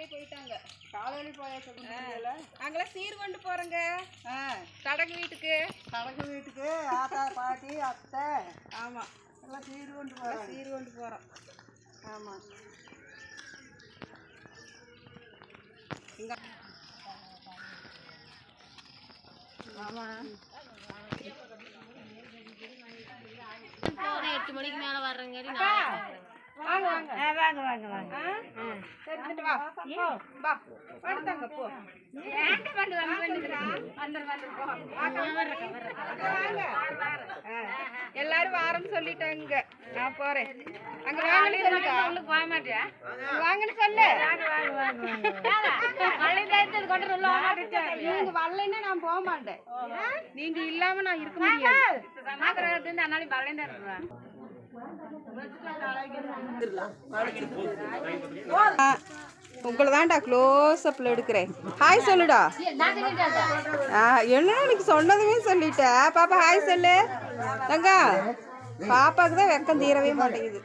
காலையிலே போயிட்டாங்க. காலையில போயாச்சு. அங்கெல்லாம் சீர் கொண்டு போறேங்க. தடகு வீட்டுக்கு. தடகு வீட்டுக்கு ஆத்தா பாட்டி அத்தை. ஆமா, எல்லாம் சீர் கொண்டு போறோம். சீர் கொண்டு போறோம். ஆமா. இங்க ஆமா. 8 மணிக்கு மேல வர்றங்க. வாங்க வாங்க வாங்க வாங்க வாங்க. சரிட்டு வா. வா. வந்துங்க போ. ஏங்க வந்து வந்துங்கடா. வந்து போ. எல்லாரும் வாரன்னு சொல்லிட்டாங்க. நான் போறேன். அங்க வாங்கன்னு சொல்லுடா. உள்ளுக்கு போக மாட்டியா? வாங்கன்னு சொல்லு. வாங்க வாங்க வாங்க. வள்ளை தேய்ச்சது கொண்டு உள்ள வர மாட்டேன். நீங்க வள்ளைன்னா நான் போக மாட்டேன். நீங்க இல்லாம நான் இருக்க முடியாது. சமாகரத்துல இருந்து அண்ணாடி வள்ளை தான் இருக்கறேன். உங்களை தான்டா க்ளோஸ் அப்ல எடுக்கிறேன். ஹாய் சொல்லுடா. என்ன எனக்கு சொன்னதுமே சொல்லிட்ட. பாப்பா ஹாய் சொல்லு. தங்கா பாப்பாக்கு தான் வெக்கம் தீரவே மாட்டேங்குது.